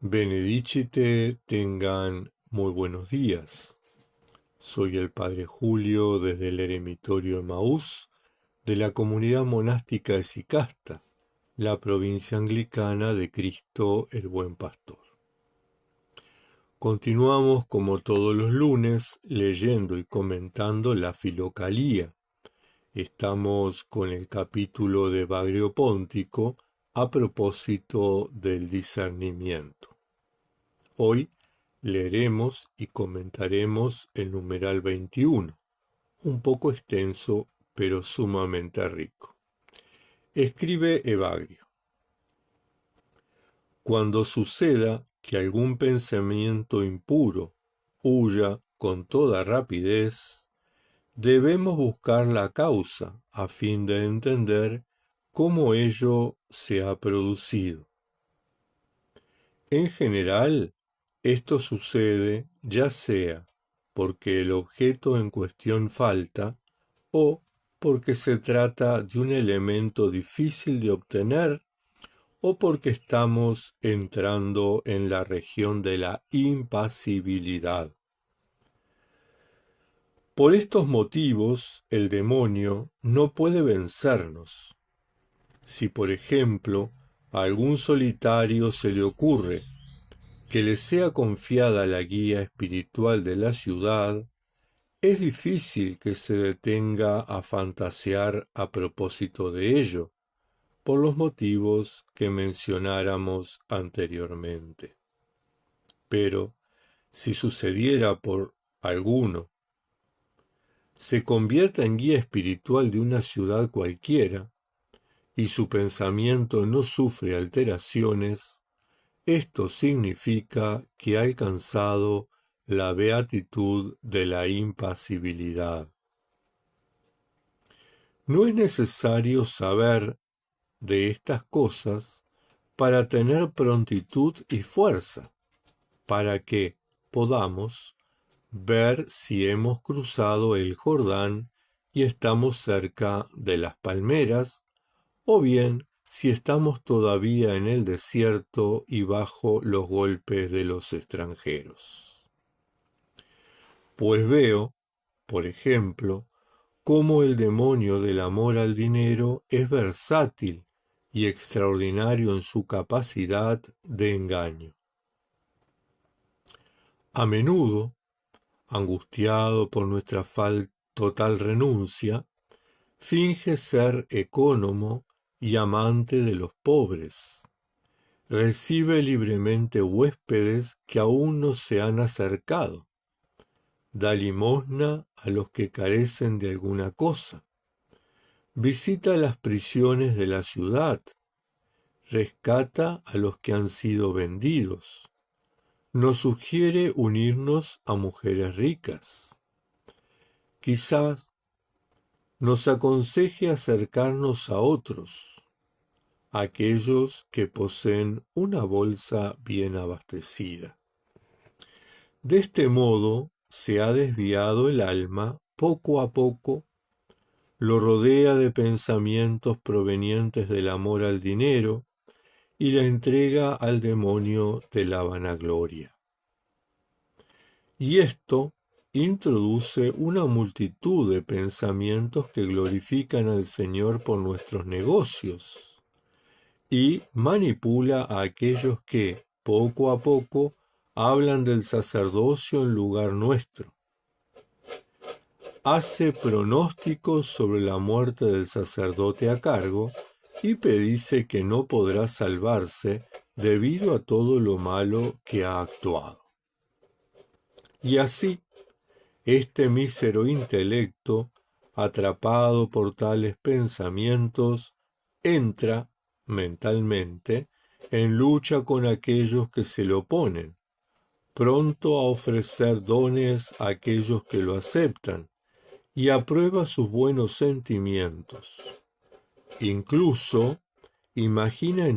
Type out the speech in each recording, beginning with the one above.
Benedicite, tengan muy buenos días. Soy el Padre Julio desde el Eremitorio Emaús de la comunidad monástica de Sicasta, la provincia anglicana de Cristo el Buen Pastor. Continuamos como todos los lunes leyendo y comentando la Filocalía. Estamos con el capítulo de Bagrio Póntico a propósito del discernimiento. Hoy leeremos y comentaremos el numeral 21, un poco extenso pero sumamente rico. Escribe Evagrio: cuando suceda que algún pensamiento impuro huya con toda rapidez, debemos buscar la causa a fin de entender cómo ello se ha producido. En general, esto sucede ya sea porque el objeto en cuestión falta o porque se trata de un elemento difícil de obtener o porque estamos entrando en la región de la impasibilidad. Por estos motivos, el demonio no puede vencernos. Si, por ejemplo, a algún solitario se le ocurre que le sea confiada la guía espiritual de la ciudad, es difícil que se detenga a fantasear a propósito de ello, por los motivos que mencionáramos anteriormente. Pero, si sucediera por alguno, se convierta en guía espiritual de una ciudad cualquiera, y su pensamiento no sufre alteraciones, esto significa que ha alcanzado la beatitud de la impasibilidad. No es necesario saber de estas cosas para tener prontitud y fuerza, para que podamos ver si hemos cruzado el Jordán y estamos cerca de las palmeras, o bien si estamos todavía en el desierto y bajo los golpes de los extranjeros. Pues veo, por ejemplo, cómo el demonio del amor al dinero es versátil y extraordinario en su capacidad de engaño. A menudo, angustiado por nuestra total renuncia, finge ser ecónomo y amante de los pobres. Recibe libremente huéspedes que aún no se han acercado. Da limosna a los que carecen de alguna cosa. Visita las prisiones de la ciudad. Rescata a los que han sido vendidos. Nos sugiere unirnos a mujeres ricas. Quizás nos aconseje acercarnos a otros, aquellos que poseen una bolsa bien abastecida. De este modo se ha desviado el alma poco a poco, lo rodea de pensamientos provenientes del amor al dinero y la entrega al demonio de la vanagloria. Y esto introduce una multitud de pensamientos que glorifican al Señor por nuestros negocios y manipula a aquellos que, poco a poco, hablan del sacerdocio en lugar nuestro. Hace pronósticos sobre la muerte del sacerdote a cargo y predice que no podrá salvarse debido a todo lo malo que ha actuado. Y así, este mísero intelecto, atrapado por tales pensamientos, entra, mentalmente, en lucha con aquellos que se le oponen, pronto a ofrecer dones a aquellos que lo aceptan, y aprueba sus buenos sentimientos. Incluso imagina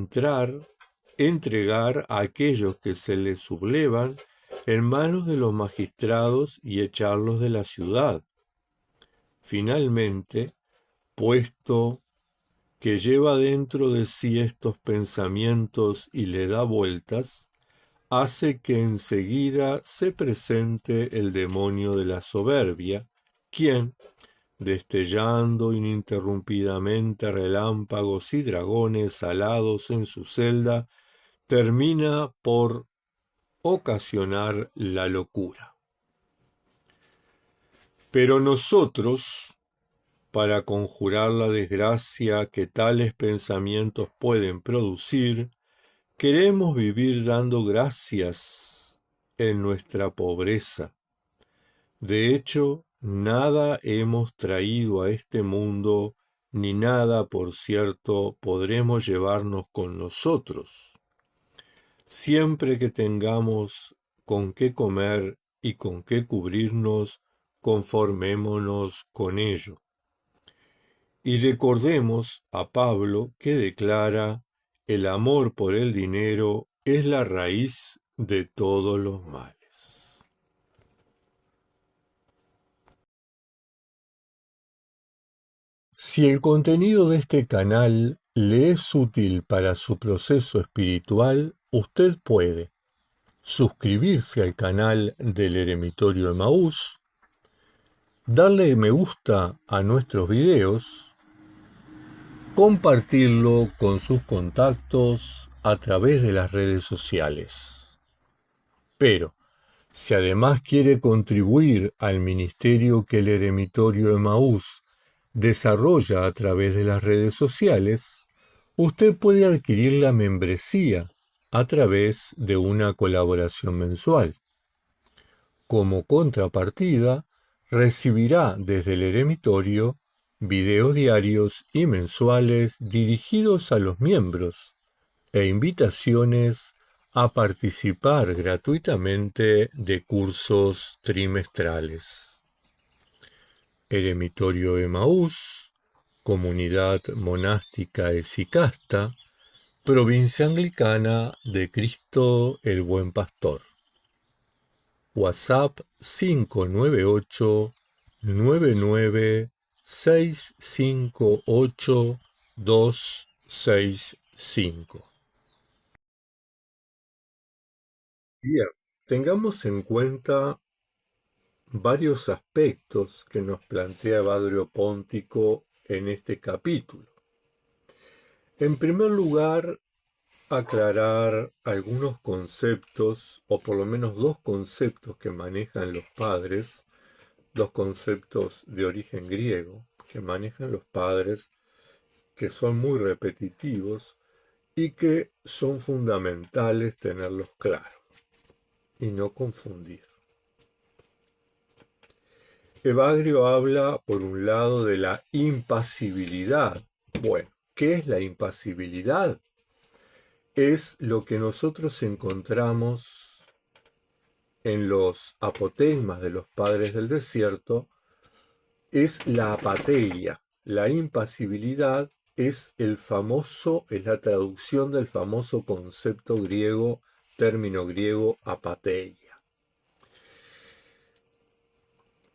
entregar a aquellos que se le sublevan en manos de los magistrados y echarlos de la ciudad. Finalmente, puesto que lleva dentro de sí estos pensamientos y le da vueltas, hace que enseguida se presente el demonio de la soberbia, quien, destellando ininterrumpidamente relámpagos y dragones alados en su celda, termina por ocasionar la locura. Pero nosotros, para conjurar la desgracia que tales pensamientos pueden producir, queremos vivir dando gracias en nuestra pobreza. De hecho, nada hemos traído a este mundo, ni nada, por cierto, podremos llevarnos con nosotros. Siempre que tengamos con qué comer y con qué cubrirnos, conformémonos con ello. Y recordemos a Pablo que declara: el amor por el dinero es la raíz de todos los males. Si el contenido de este canal le es útil para su proceso espiritual, usted puede suscribirse al canal del Eremitorio Emaús, darle me gusta a nuestros videos, compartirlo con sus contactos a través de las redes sociales. Pero, si además quiere contribuir al ministerio que el Eremitorio Emaús desarrolla a través de las redes sociales, usted puede adquirir la membresía a través de una colaboración mensual. Como contrapartida, recibirá desde el Eremitorio videos diarios y mensuales dirigidos a los miembros e invitaciones a participar gratuitamente de cursos trimestrales. Eremitorio Emaús, Comunidad Monástica Esicasta, Provincia Anglicana de Cristo el Buen Pastor. WhatsApp 598-99658-265. Bien, tengamos en cuenta varios aspectos que nos plantea Evagrio Póntico en este capítulo. En primer lugar, aclarar algunos conceptos, o por lo menos dos conceptos que manejan los padres, dos conceptos de origen griego que manejan los padres, que son muy repetitivos y que son fundamentales tenerlos claros y no confundir. Evagrio habla, por un lado, de la impasibilidad. Bueno, ¿qué es la impasibilidad? Es lo que nosotros encontramos en los apotegmas de los padres del desierto, es la apateia. La impasibilidad es la traducción del famoso concepto griego, término griego apateia.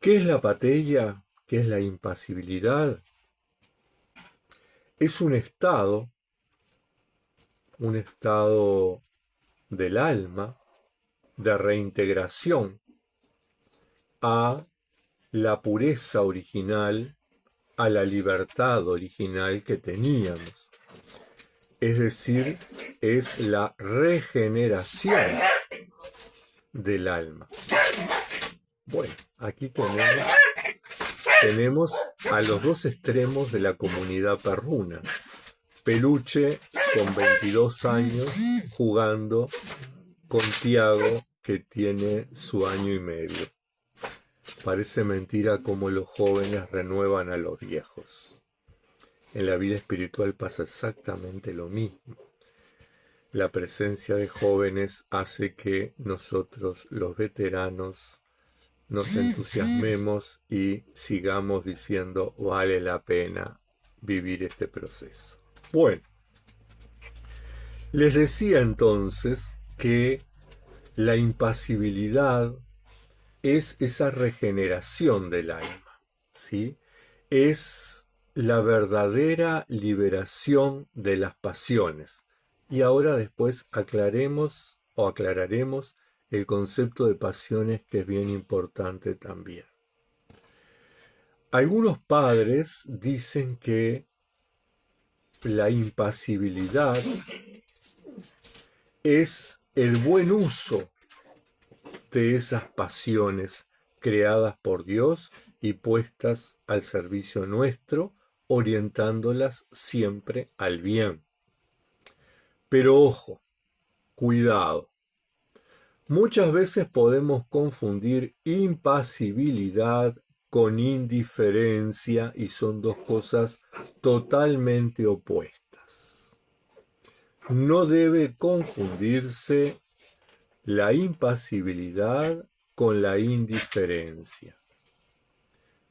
¿Qué es la apateia? ¿Qué es la impasibilidad? Es un estado del alma de reintegración a la pureza original, a la libertad original que teníamos. Es decir, es la regeneración del alma. Bueno, aquí tenemos a los dos extremos de la comunidad perruna. Peluche, con 22 años, jugando con Tiago, que tiene su año y medio. Parece mentira cómo los jóvenes renuevan a los viejos. En la vida espiritual pasa exactamente lo mismo. La presencia de jóvenes hace que nosotros, los veteranos, nos entusiasmemos y sigamos diciendo: vale la pena vivir este proceso. Bueno, les decía entonces que la impasibilidad es esa regeneración del alma, ¿sí? Es la verdadera liberación de las pasiones. Y ahora después aclaremos o aclararemos el concepto de pasiones, que es bien importante también. Algunos padres dicen que la impasibilidad es el buen uso de esas pasiones creadas por Dios y puestas al servicio nuestro, orientándolas siempre al bien. Pero ojo, cuidado. Muchas veces podemos confundir impasibilidad con indiferencia y son dos cosas totalmente opuestas. No debe confundirse la impasibilidad con la indiferencia.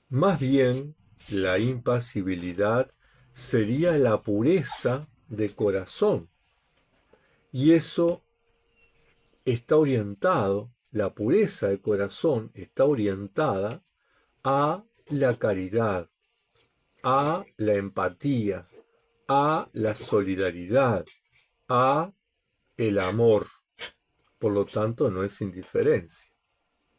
Más bien, la impasibilidad sería la pureza de corazón. Y eso está orientado, la pureza de corazón está orientada a la caridad, a la empatía, a la solidaridad, a el amor. Por lo tanto, no es indiferencia.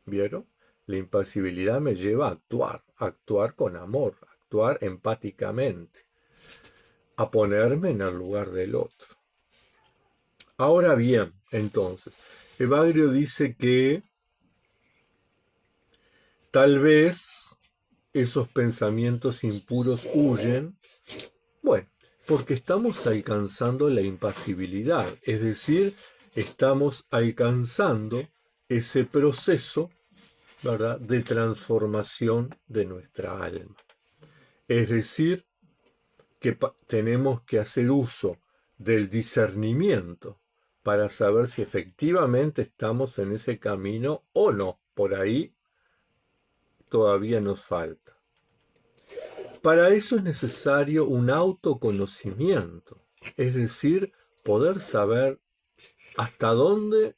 ¿Vieron? La impasibilidad me lleva a actuar con amor, a actuar empáticamente, a ponerme en el lugar del otro. Ahora bien, entonces, Evagrio dice que tal vez esos pensamientos impuros huyen, bueno, porque estamos alcanzando la impasibilidad, es decir, estamos alcanzando ese proceso, ¿verdad?, de transformación de nuestra alma. Es decir, que tenemos que hacer uso del discernimiento para saber si efectivamente estamos en ese camino o no. Por ahí todavía nos falta. Para eso es necesario un autoconocimiento, es decir, poder saber hasta dónde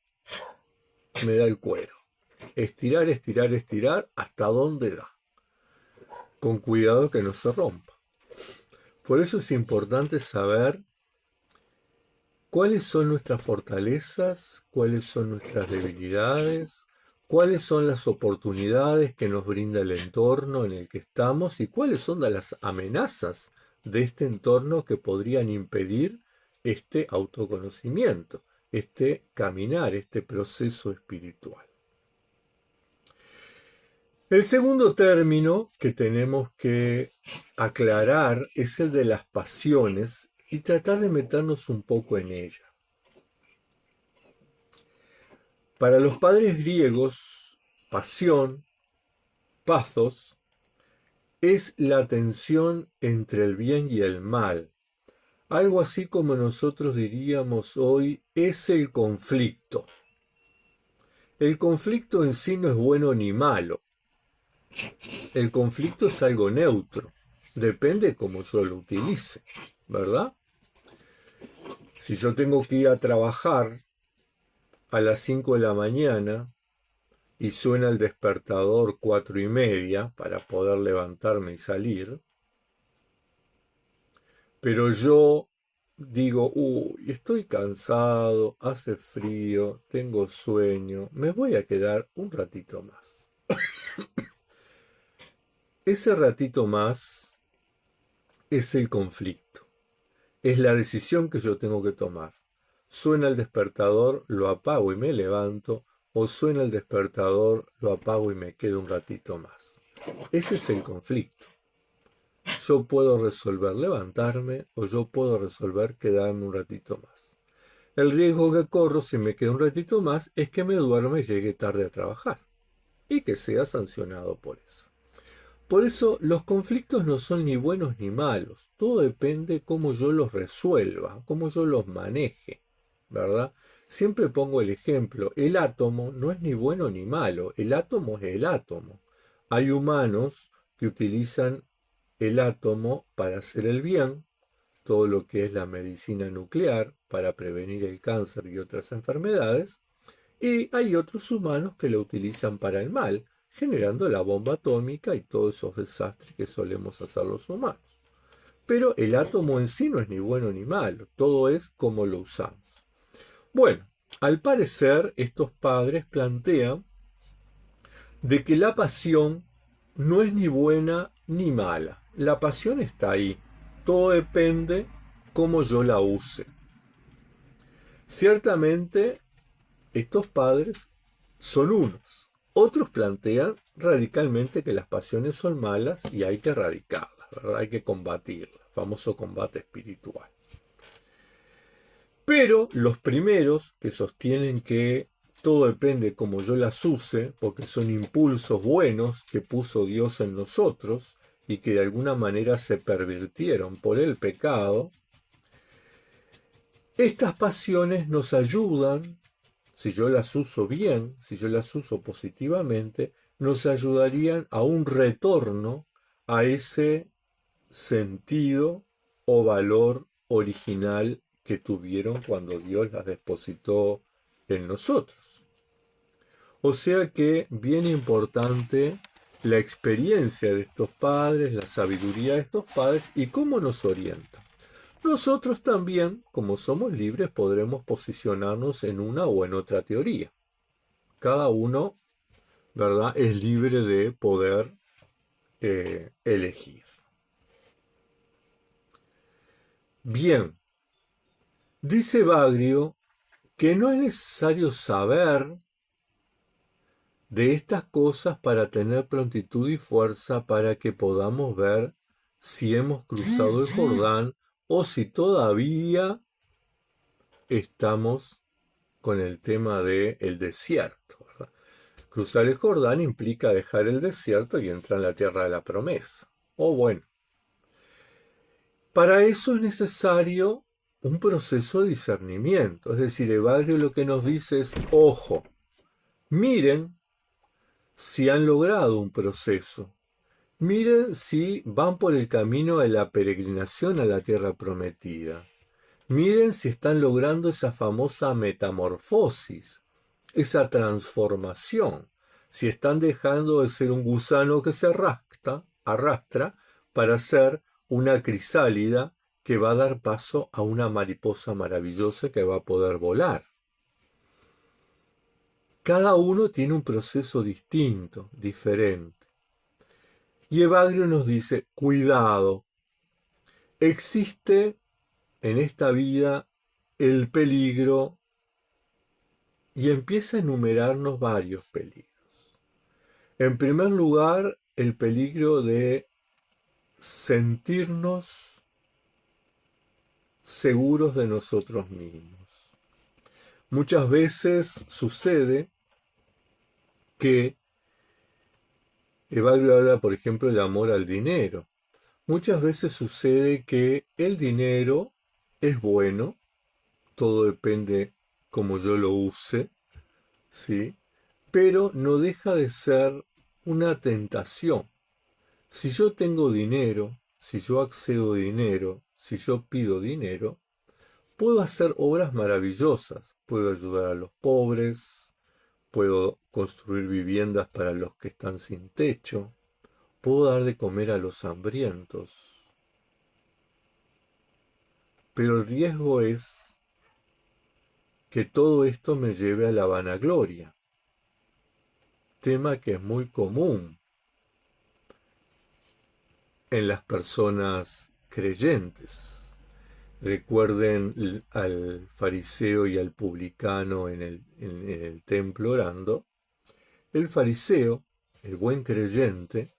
me da el cuero. Estirar, estirar, estirar, hasta dónde da. Con cuidado que no se rompa. Por eso es importante saber cuáles son nuestras fortalezas, cuáles son nuestras debilidades, cuáles son las oportunidades que nos brinda el entorno en el que estamos y cuáles son las amenazas de este entorno que podrían impedir este autoconocimiento, este caminar, este proceso espiritual. El segundo término que tenemos que aclarar es el de las pasiones y tratar de meternos un poco en ella. Para los padres griegos, pasión, pathos, es la tensión entre el bien y el mal. Algo así como nosotros diríamos hoy, es el conflicto. El conflicto en sí no es bueno ni malo. El conflicto es algo neutro. Depende cómo yo lo utilice, ¿verdad? Si yo tengo que ir a trabajar a las 5 de la mañana y suena el despertador 4:30 para poder levantarme y salir, pero yo digo, uy, estoy cansado, hace frío, tengo sueño, me voy a quedar un ratito más. Ese ratito más es el conflicto, es la decisión que yo tengo que tomar. Suena el despertador, lo apago y me levanto, o suena el despertador, lo apago y me quedo un ratito más. Ese es el conflicto. Yo puedo resolver levantarme o yo puedo resolver quedarme un ratito más. El riesgo que corro si me quedo un ratito más es que me duerme y llegue tarde a trabajar y que sea sancionado por eso. Por eso los conflictos no son ni buenos ni malos. Todo depende cómo yo los resuelva, cómo yo los maneje, ¿verdad? Siempre pongo el ejemplo, el átomo no es ni bueno ni malo, el átomo es el átomo. Hay humanos que utilizan el átomo para hacer el bien, todo lo que es la medicina nuclear para prevenir el cáncer y otras enfermedades, y hay otros humanos que lo utilizan para el mal, generando la bomba atómica y todos esos desastres que solemos hacer los humanos. Pero el átomo en sí no es ni bueno ni malo, todo es como lo usamos. Bueno, Al parecer, estos padres plantean de que la pasión no es ni buena ni mala. La pasión está ahí. Todo depende cómo yo la use. Ciertamente, estos padres son unos. Otros plantean radicalmente que las pasiones son malas y hay que erradicarlas, ¿verdad? Hay que combatirlas, famoso combate espiritual. Pero los primeros que sostienen que todo depende como yo las use, porque son impulsos buenos que puso Dios en nosotros y que de alguna manera se pervirtieron por el pecado, estas pasiones nos ayudan, si yo las uso bien, si yo las uso positivamente, nos ayudarían a un retorno a ese sentido o valor original que tuvieron cuando Dios las depositó en nosotros. O sea que bien importante la experiencia de estos padres, la sabiduría de estos padres y cómo nos orientan. Nosotros también, como somos libres, podremos posicionarnos en una o en otra teoría. Cada uno, ¿verdad?, es libre de poder elegir. Bien, dice Bagrio que no es necesario saber de estas cosas para tener prontitud y fuerza para que podamos ver si hemos cruzado el Jordán o si todavía estamos con el tema del desierto, ¿verdad? Cruzar el Jordán implica dejar el desierto y entrar en la tierra de la promesa. O bueno, para eso es necesario un proceso de discernimiento. Es decir, Evagrio lo que nos dice es, ojo, miren si han logrado un proceso. Miren si van por el camino de la peregrinación a la tierra prometida. Miren si están logrando esa famosa metamorfosis, esa transformación. Si están dejando de ser un gusano que se arrastra para ser una crisálida que va a dar paso a una mariposa maravillosa que va a poder volar. Cada uno tiene un proceso distinto, diferente. Y Evagrio nos dice, cuidado, existe en esta vida el peligro y empieza a enumerarnos varios peligros. En primer lugar, el peligro de sentirnos seguros de nosotros mismos. Muchas veces sucede que Evagrio habla, por ejemplo, del amor al dinero. Muchas veces sucede que el dinero es bueno, todo depende cómo yo lo use, ¿sí? Pero no deja de ser una tentación. Si yo tengo dinero, si yo accedo a dinero, si yo pido dinero, puedo hacer obras maravillosas. Puedo ayudar a los pobres, puedo construir viviendas para los que están sin techo, puedo dar de comer a los hambrientos. Pero el riesgo es que todo esto me lleve a la vanagloria, tema que es muy común en las personas creyentes. Recuerden al fariseo y al publicano en el templo orando. El fariseo, el buen creyente,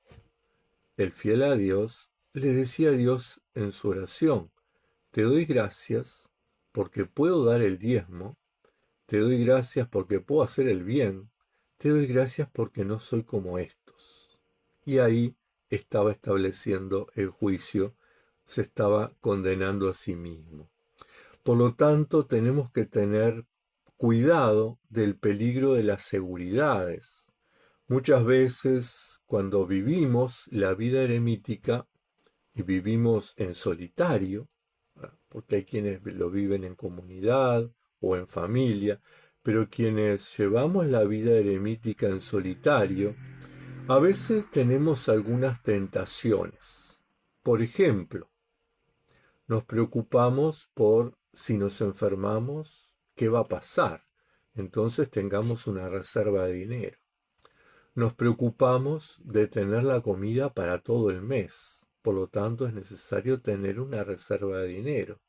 el fiel a Dios, le decía a Dios en su oración, te doy gracias porque puedo dar el diezmo, te doy gracias porque puedo hacer el bien, te doy gracias porque no soy como estos. Y ahí estaba estableciendo el juicio, se estaba condenando a sí mismo. Por lo tanto, tenemos que tener cuidado del peligro de las seguridades. Muchas veces, cuando vivimos la vida eremítica y vivimos en solitario, porque hay quienes lo viven en comunidad o en familia, pero quienes llevamos la vida eremítica en solitario, a veces tenemos algunas tentaciones. Por ejemplo, nos preocupamos por si nos enfermamos, ¿qué va a pasar? entonces tengamos una reserva de dinero. Nos preocupamos de tener la comida para todo el mes, por lo tanto es necesario tener una reserva de dinero.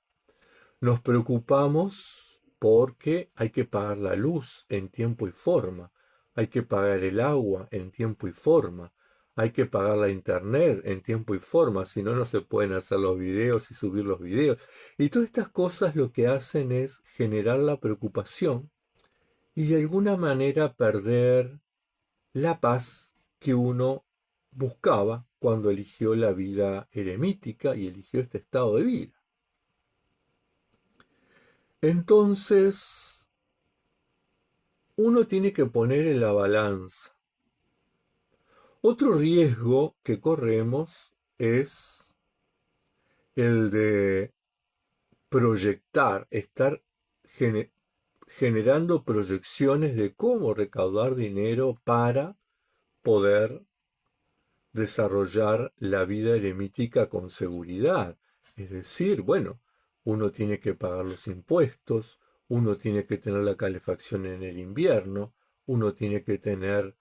Nos preocupamos porque hay que pagar la luz en tiempo y forma, hay que pagar el agua en tiempo y forma, hay que pagar la internet en tiempo y forma, si no, no se pueden hacer los videos y subir los videos. Y todas estas cosas lo que hacen es generar la preocupación y de alguna manera perder la paz que uno buscaba cuando eligió la vida eremítica y eligió este estado de vida. Entonces, uno tiene que poner en la balanza. Otro riesgo que corremos es el de proyectar, estar generando proyecciones de cómo recaudar dinero para poder desarrollar la vida eremítica con seguridad. Es decir, bueno, uno tiene que pagar los impuestos, uno tiene que tener la calefacción en el invierno, uno tiene que tener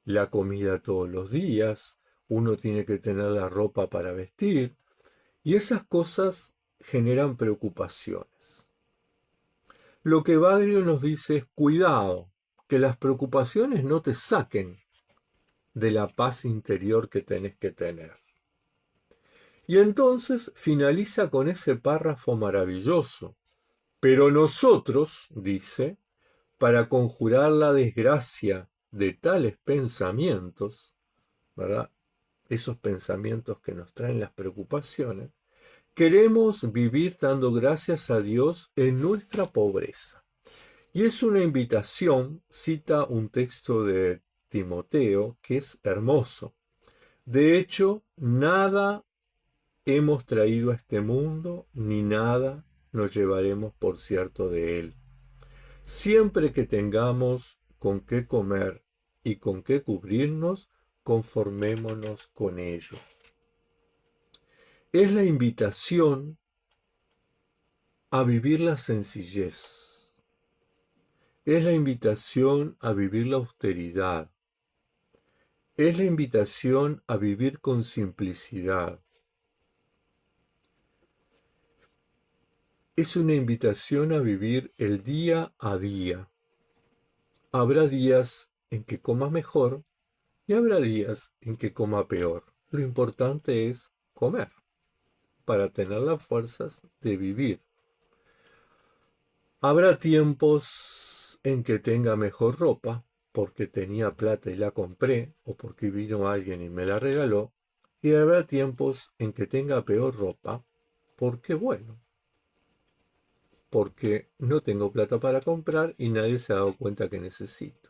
la comida todos los días, uno tiene que tener la ropa para vestir, y esas cosas generan preocupaciones. Lo que Bagrio nos dice es cuidado, que las preocupaciones no te saquen de la paz interior que tenés que tener. Y entonces finaliza con ese párrafo maravilloso. Pero nosotros, dice, para conjurar la desgracia de tales pensamientos, ¿verdad? Esos pensamientos que nos traen las preocupaciones, queremos vivir dando gracias a Dios en nuestra pobreza. Y es una invitación, cita un texto de Timoteo, que es hermoso. De hecho, nada hemos traído a este mundo, ni nada nos llevaremos por cierto de él. Siempre que tengamos con qué comer y con qué cubrirnos, conformémonos con ello. Es la invitación a vivir la sencillez. Es la invitación a vivir la austeridad. Es la invitación a vivir con simplicidad. Es una invitación a vivir el día a día. Habrá días en que coma mejor y habrá días en que coma peor. Lo importante es comer para tener las fuerzas de vivir. Habrá tiempos en que tenga mejor ropa porque tenía plata y la compré o porque vino alguien y me la regaló. Y habrá tiempos en que tenga peor ropa porque, bueno, porque no tengo plata para comprar y nadie se ha dado cuenta que necesito.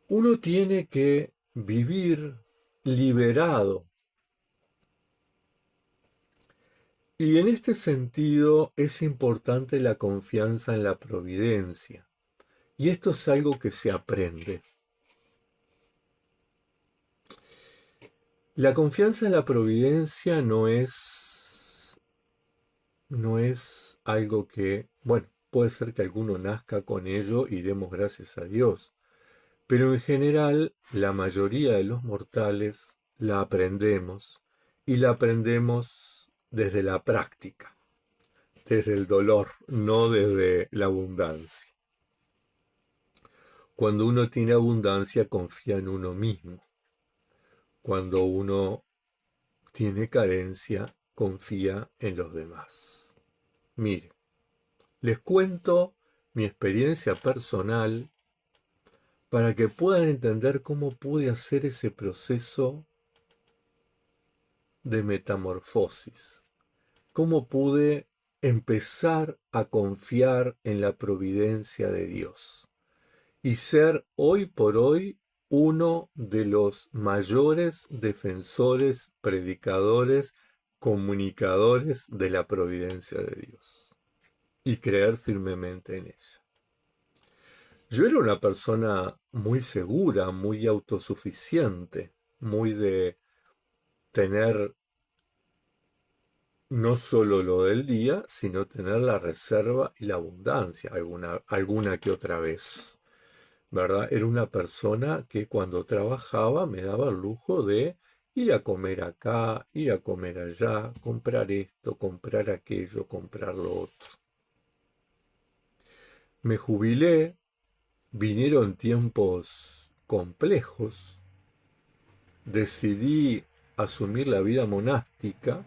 Uno tiene que vivir liberado. Y en este sentido es importante la confianza en la providencia. Y esto es algo que se aprende. La confianza en la providencia no es algo que, bueno, puede ser que alguno nazca con ello y demos gracias a Dios. Pero en general, la mayoría de los mortales la aprendemos y la aprendemos desde la práctica, desde el dolor, no desde la abundancia. Cuando uno tiene abundancia, confía en uno mismo. Cuando uno tiene carencia, confía en los demás. Mire, les cuento mi experiencia personal para que puedan entender cómo pude hacer ese proceso de metamorfosis, cómo pude empezar a confiar en la providencia de Dios y ser hoy por hoy uno de los mayores defensores, predicadores, comunicadores de la providencia de Dios y creer firmemente en ella. Yo era una persona muy segura, muy autosuficiente, muy de tener no solo lo del día, sino tener la reserva y la abundancia alguna que otra vez, ¿verdad? Era una persona que cuando trabajaba me daba el lujo de ir a comer acá, ir a comer allá, comprar esto, comprar aquello, comprar lo otro. Me jubilé, vinieron tiempos complejos, decidí asumir la vida monástica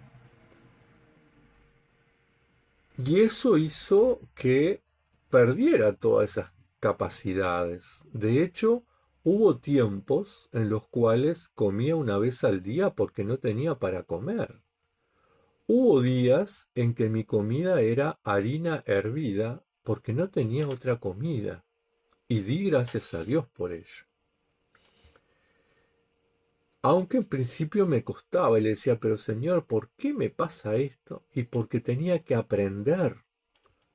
y eso hizo que perdiera todas esas capacidades. De hecho, hubo tiempos en los cuales comía una vez al día porque no tenía para comer. Hubo días en que mi comida era harina hervida porque no tenía otra comida. Y di gracias a Dios por ello. Aunque en principio me costaba y le decía, pero Señor, ¿por qué me pasa esto? Y porque tenía que aprender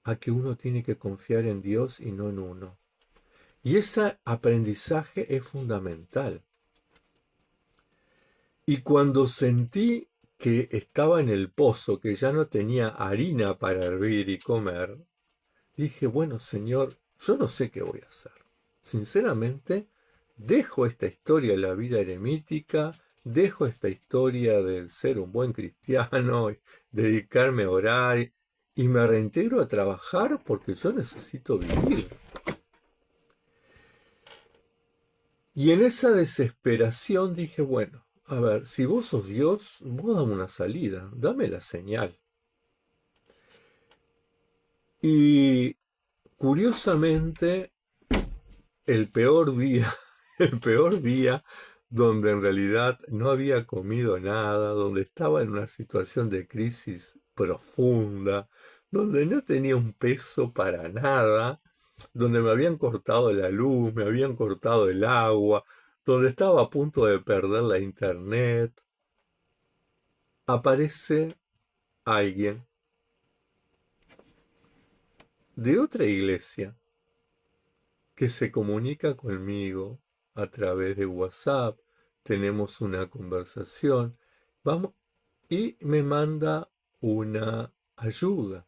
a que uno tiene que confiar en Dios y no en uno. Y ese aprendizaje es fundamental. Y cuando sentí que estaba en el pozo, que ya no tenía harina para hervir y comer, dije, bueno, Señor, yo no sé qué voy a hacer. Sinceramente, dejo esta historia de la vida eremítica, dejo esta historia del ser un buen cristiano, y dedicarme a orar y me reintegro a trabajar porque yo necesito vivir. Y en esa desesperación dije, bueno, a ver, si vos sos Dios, vos dame una salida, dame la señal. Y curiosamente, el peor día, el peor día donde en realidad no había comido nada, donde estaba en una situación de crisis profunda, donde no tenía un peso para nada, donde me habían cortado la luz, me habían cortado el agua, donde estaba a punto de perder la internet, aparece alguien de otra iglesia que se comunica conmigo a través de WhatsApp, tenemos una conversación, vamos, y me manda una ayuda.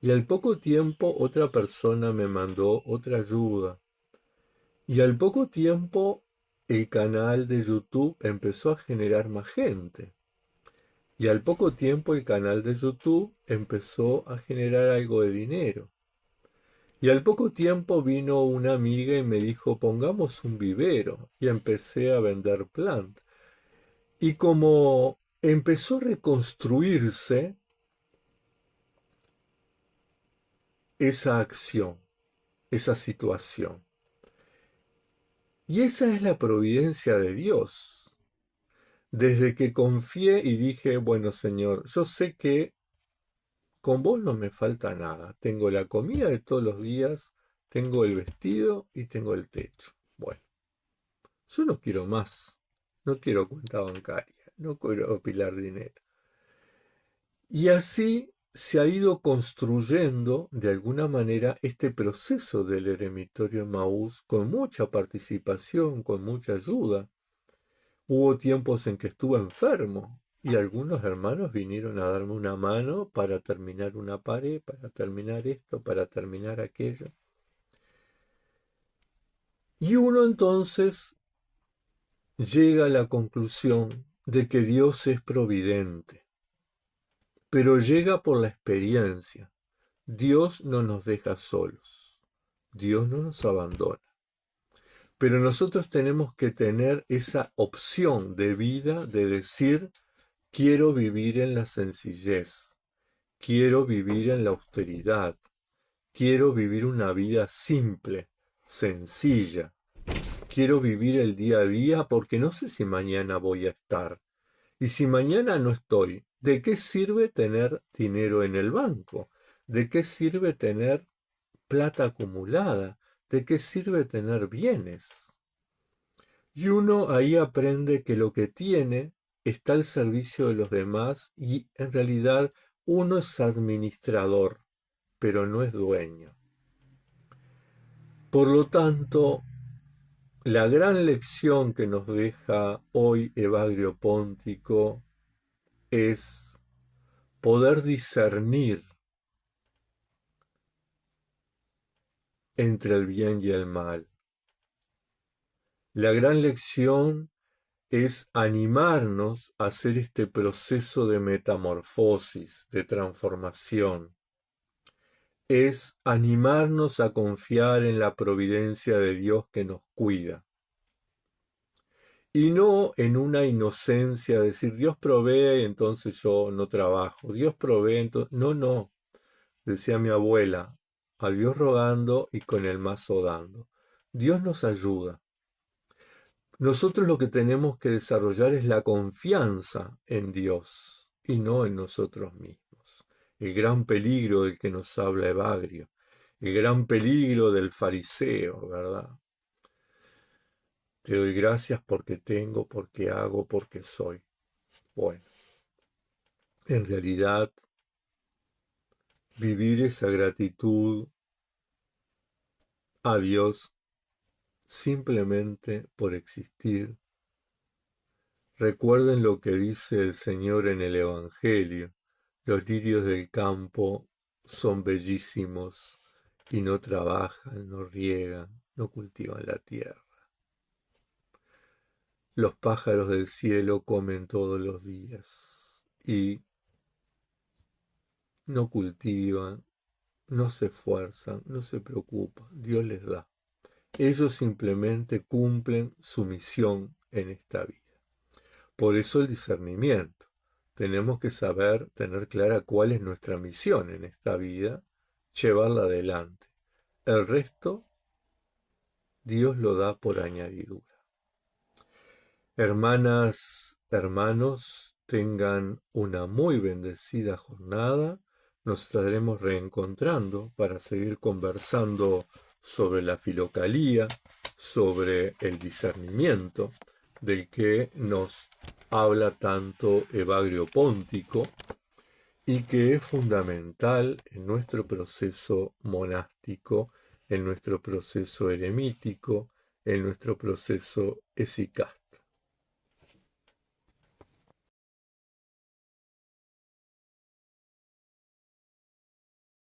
Y al poco tiempo otra persona me mandó otra ayuda. Y al poco tiempo el canal de YouTube empezó a generar más gente. Y al poco tiempo el canal de YouTube empezó a generar algo de dinero. Y al poco tiempo vino una amiga y me dijo, pongamos un vivero. Y empecé a vender plantas. Y como empezó a reconstruirse esa acción, esa situación. Y esa es la providencia de Dios. Desde que confié y dije, bueno Señor, yo sé que con vos no me falta nada. Tengo la comida de todos los días, tengo el vestido y tengo el techo. Bueno, yo no quiero más. No quiero cuenta bancaria, no quiero pilar dinero. Y así se ha ido construyendo de alguna manera este proceso del eremitorio Emaús con mucha participación, con mucha ayuda. Hubo tiempos en que estuve enfermo y algunos hermanos vinieron a darme una mano para terminar una pared, para terminar esto, para terminar aquello. Y uno entonces llega a la conclusión de que Dios es providente, pero llega por la experiencia. Dios no nos deja solos, Dios no nos abandona. Pero nosotros tenemos que tener esa opción de vida de decir, quiero vivir en la sencillez, quiero vivir en la austeridad, quiero vivir una vida simple, sencilla, quiero vivir el día a día porque no sé si mañana voy a estar. Y si mañana no estoy, ¿de qué sirve tener dinero en el banco? ¿De qué sirve tener plata acumulada? ¿De qué sirve tener bienes? Y uno ahí aprende que lo que tiene está al servicio de los demás y en realidad uno es administrador, pero no es dueño. Por lo tanto, la gran lección que nos deja hoy Evagrio Póntico es poder discernir entre el bien y el mal. La gran lección es animarnos a hacer este proceso de metamorfosis, de transformación. Es animarnos a confiar en la providencia de Dios que nos cuida. Y no en una inocencia, decir, Dios provee, entonces yo no trabajo. Dios provee, entonces... No. Decía mi abuela, a Dios rogando y con el mazo dando. Dios nos ayuda. Nosotros lo que tenemos que desarrollar es la confianza en Dios y no en nosotros mismos. El gran peligro del que nos habla Evagrio, el gran peligro del fariseo, ¿verdad? Te doy gracias porque tengo, porque hago, porque soy. Bueno, en realidad, vivir esa gratitud a Dios simplemente por existir. Recuerden lo que dice el Señor en el Evangelio. Los lirios del campo son bellísimos y no trabajan, no riegan, no cultivan la tierra. Los pájaros del cielo comen todos los días y no cultivan, no se esfuerzan, no se preocupan. Dios les da. Ellos simplemente cumplen su misión en esta vida. Por eso el discernimiento. Tenemos que saber, tener clara cuál es nuestra misión en esta vida, llevarla adelante. El resto, Dios lo da por añadidura. Hermanas, hermanos, tengan una muy bendecida jornada. Nos estaremos reencontrando para seguir conversando sobre la filocalía, sobre el discernimiento del que nos habla tanto Evagrio Póntico y que es fundamental en nuestro proceso monástico, en nuestro proceso eremítico, en nuestro proceso esicástico.